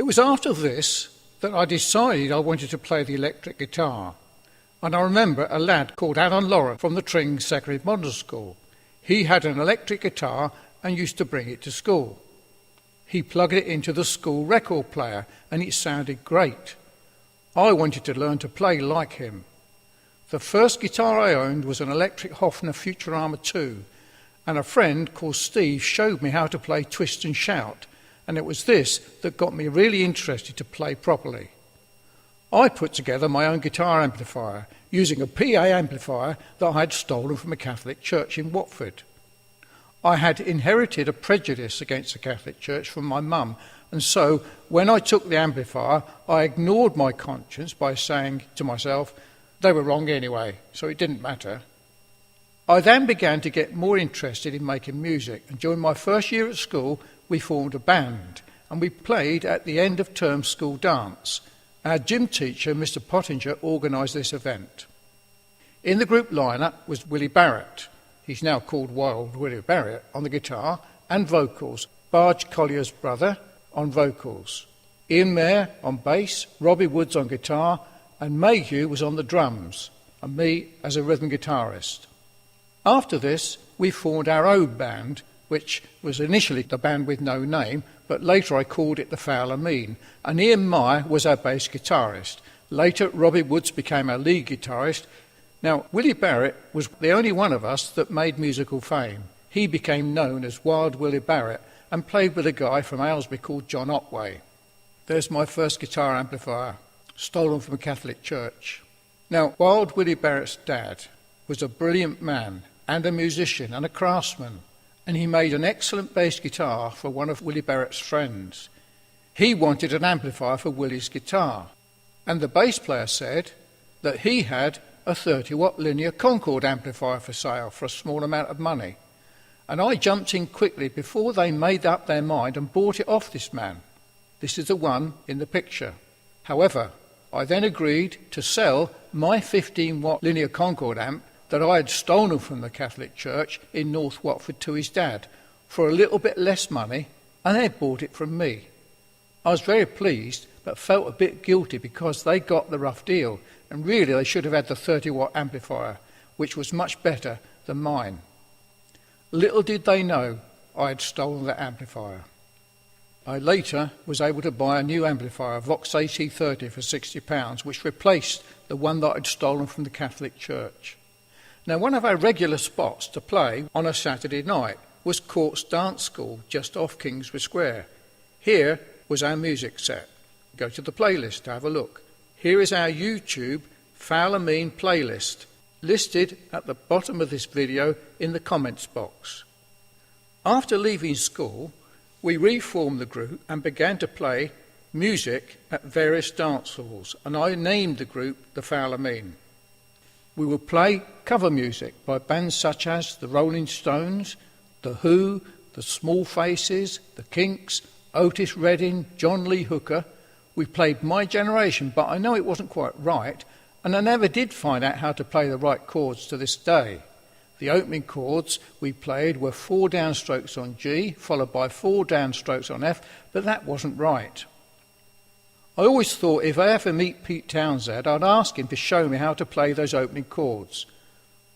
It was after this that I decided I wanted to play the electric guitar. And I remember a lad called Alan Lauren from the Tring Secondary Modern School. He had an electric guitar and used to bring it to school. He plugged it into the school record player and it sounded great. I wanted to learn to play like him. The first guitar I owned was an electric Hofner Futurama 2, and a friend called Steve showed me how to play Twist and Shout, and it was this that got me really interested to play properly. I put together my own guitar amplifier using a PA amplifier that I had stolen from a Catholic church in Watford. I had inherited a prejudice against the Catholic Church from my mum, and so when I took the amplifier, I ignored my conscience by saying to myself, they were wrong anyway, so it didn't matter. I then began to get more interested in making music, and during my first year at school, we formed a band, and we played at the end of term school dance. Our gym teacher, Mr. Pottinger, organised this event. In the group lineup was Willie Barrett, he's now called Wild Willie Barrett, on the guitar and vocals, Barge Collier's brother on vocals, Ian Mayer on bass, Robbie Woods on guitar, and Mayhew was on the drums, and me as a rhythm guitarist. After this, we formed our own band, which was initially the band with no name, but later I called it the Fowler Mean, and Ian Meyer was our bass guitarist. Later, Robbie Woods became our lead guitarist. Now, Willie Barrett was the only one of us that made musical fame. He became known as Wild Willie Barrett and played with a guy from Aylesbury called John Otway. There's my first guitar amplifier, stolen from a Catholic church. Now, Wild Willie Barrett's dad was a brilliant man and a musician and a craftsman, and he made an excellent bass guitar for one of Willie Barrett's friends. He wanted an amplifier for Willie's guitar, and the bass player said that he had a 30-watt linear Concord amplifier for sale for a small amount of money. And I jumped in quickly before they made up their mind and bought it off this man. This is the one in the picture. However, I then agreed to sell my 15-watt linear Concord amp that I had stolen from the Catholic Church in North Watford to his dad for a little bit less money, and they bought it from me. I was very pleased, but felt a bit guilty because they got the rough deal, and really they should have had the 30-watt amplifier, which was much better than mine. Little did they know I had stolen that amplifier. I later was able to buy a new amplifier, a Vox AT30 for £60, which replaced the one that I'd stolen from the Catholic Church. Now, one of our regular spots to play on a Saturday night was Courts Dance School, just off Kingswood Square. Here was our music set. Go to the playlist to have a look. Here is our YouTube Fowler Mean playlist, listed at the bottom of this video in the comments box. After leaving school, we reformed the group and began to play music at various dance halls, and I named the group the Fowler Mean. We would play cover music by bands such as the Rolling Stones, The Who, the Small Faces, the Kinks, Otis Redding, John Lee Hooker. We played My Generation, but I know it wasn't quite right, and I never did find out how to play the right chords to this day. The opening chords we played were 4 downstrokes on G, followed by 4 downstrokes on F, but that wasn't right. I always thought if I ever meet Pete Townshend, I'd ask him to show me how to play those opening chords.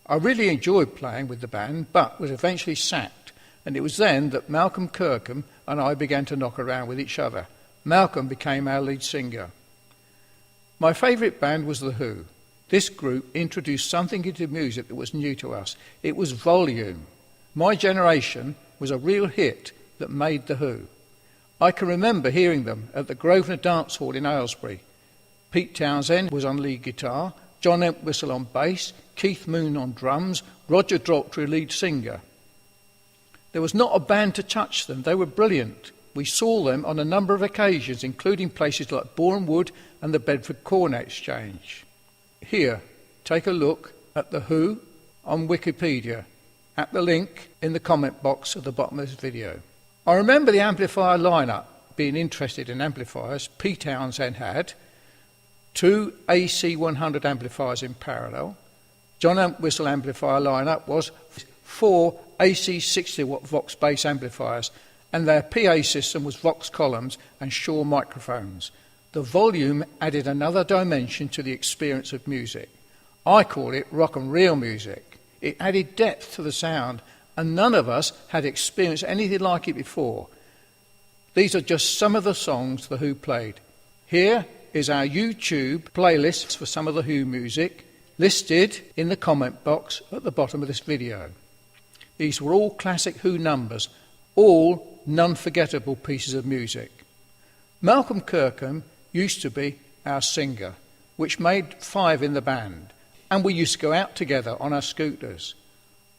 I really enjoyed playing with the band, but was eventually sacked, and it was then that Malcolm Kirkham and I began to knock around with each other. Malcolm became our lead singer. My favourite band was The Who. This group introduced something into music that was new to us. It was volume. My Generation was a real hit that made The Who. I can remember hearing them at the Grosvenor Dance Hall in Aylesbury. Pete Townshend was on lead guitar, John Entwistle on bass, Keith Moon on drums, Roger Daltrey lead singer. There was not a band to touch them. They were brilliant. We saw them on a number of occasions, including places like Boreham Wood and the Bedford Cornet Exchange. Here, take a look at The Who on Wikipedia, at the link in the comment box at the bottom of this video. I remember the amplifier lineup. Being interested in amplifiers, Pete Townshend had 2 AC100 amplifiers in parallel. John Entwistle amplifier lineup was 4 AC 60-watt Vox bass amplifiers, and their PA system was Vox columns and Shaw microphones. The volume added another dimension to the experience of music. I call it rock and reel music. It added depth to the sound, and none of us had experienced anything like it before. These are just some of the songs The Who played. Here is our YouTube playlist for some of The Who music, listed in the comment box at the bottom of this video. These were all classic Who numbers, all non-forgettable pieces of music. Malcolm Kirkham used to be our singer, which made 5 in the band, and we used to go out together on our scooters.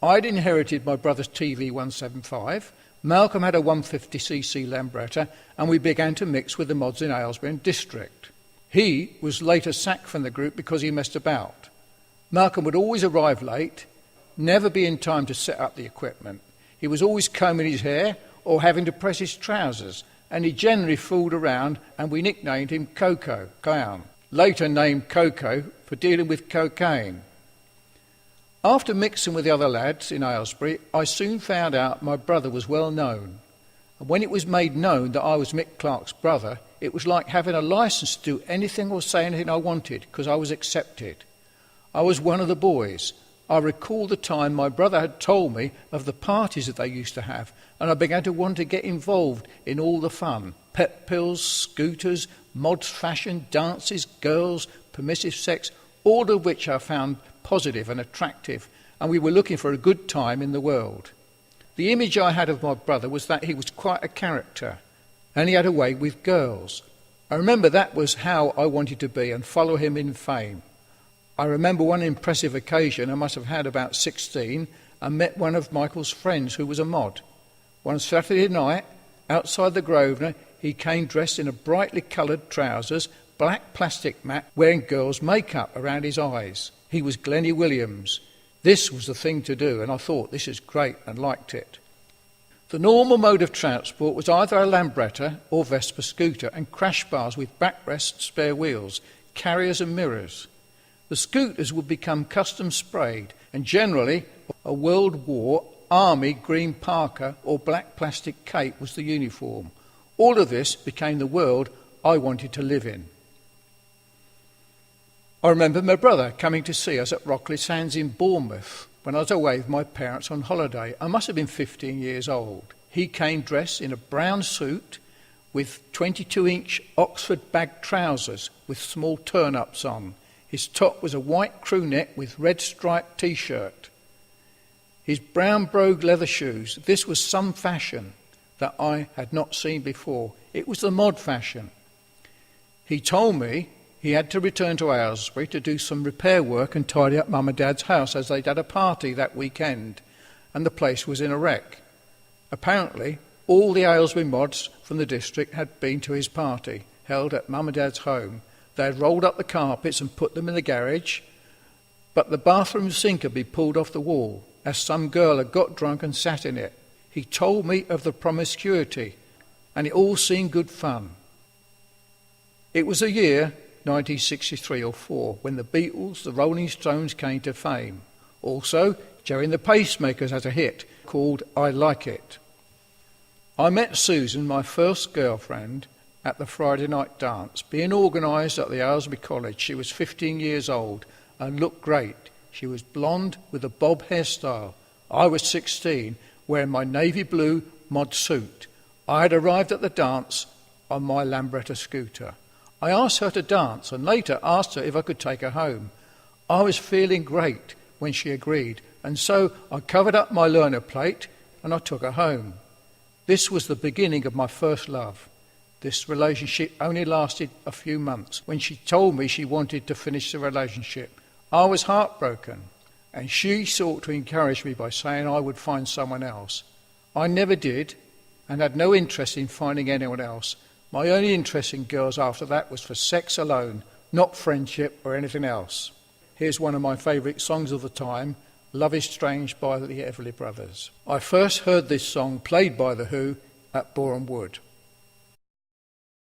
I'd inherited my brother's TV 175, Malcolm had a 150cc Lambretta, and we began to mix with the mods in Aylesbury and District. He was later sacked from the group because he messed about. Malcolm would always arrive late, never be in time to set up the equipment. He was always combing his hair or having to press his trousers, and he generally fooled around, and we nicknamed him Coco, Clown, later named Coco for dealing with cocaine. After mixing with the other lads in Aylesbury, I soon found out my brother was well known. And when it was made known that I was Mick Clarke's brother, it was like having a licence to do anything or say anything I wanted, because I was accepted. I was one of the boys. I recall the time my brother had told me of the parties that they used to have, and I began to want to get involved in all the fun. Pet pills, scooters, mods, fashion, dances, girls, permissive sex, all of which I found positive and attractive, and we were looking for a good time in the world. The image I had of my brother was that he was quite a character, and he had a way with girls. I remember that was how I wanted to be and follow him in fame. I remember one impressive occasion, I must have had about 16, and met one of Michael's friends who was a mod. One Saturday night, outside the Grosvenor, he came dressed in a brightly coloured trousers, black plastic mat, wearing girls' makeup around his eyes. He was Glennie Williams. This was the thing to do, and I thought, this is great, and liked it. The normal mode of transport was either a Lambretta or Vespa scooter, and crash bars with backrests, spare wheels, carriers and mirrors. The scooters would become custom sprayed, and generally a World War Army green parka or black plastic cape was the uniform. All of this became the world I wanted to live in. I remember my brother coming to see us at Rockley Sands in Bournemouth when I was away with my parents on holiday. I must have been 15 years old. He came dressed in a brown suit with 22-inch Oxford bag trousers with small turn-ups on. His top was a white crew neck with red striped T-shirt. His brown brogue leather shoes. This was some fashion that I had not seen before. It was the mod fashion. He told me he had to return to Aylesbury to do some repair work and tidy up Mum and Dad's house, as they'd had a party that weekend and the place was in a wreck. Apparently, all the Aylesbury mods from the district had been to his party, held at Mum and Dad's home. They had rolled up the carpets and put them in the garage, but the bathroom sink had been pulled off the wall, as some girl had got drunk and sat in it. He told me of the promiscuity, and it all seemed good fun. It was the year 1963 or 4, when the Beatles, the Rolling Stones came to fame. Also, Jerry and the Pacemakers had a hit called I Like It. I met Susan, my first girlfriend, at the Friday night dance, being organised at the Aylesbury College. She was 15 years old and looked great. She was blonde with a bob hairstyle. I was 16, wearing my navy blue mod suit. I had arrived at the dance on my Lambretta scooter. I asked her to dance and later asked her if I could take her home. I was feeling great when she agreed, and so I covered up my learner plate and I took her home. This was the beginning of my first love. This relationship only lasted a few months. When she told me she wanted to finish the relationship, I was heartbroken, and she sought to encourage me by saying I would find someone else. I never did, and had no interest in finding anyone else. My only interest in girls after that was for sex alone, not friendship or anything else. Here's one of my favourite songs of the time, Love is Strange by the Everly Brothers. I first heard this song played by The Who at Boreham Wood.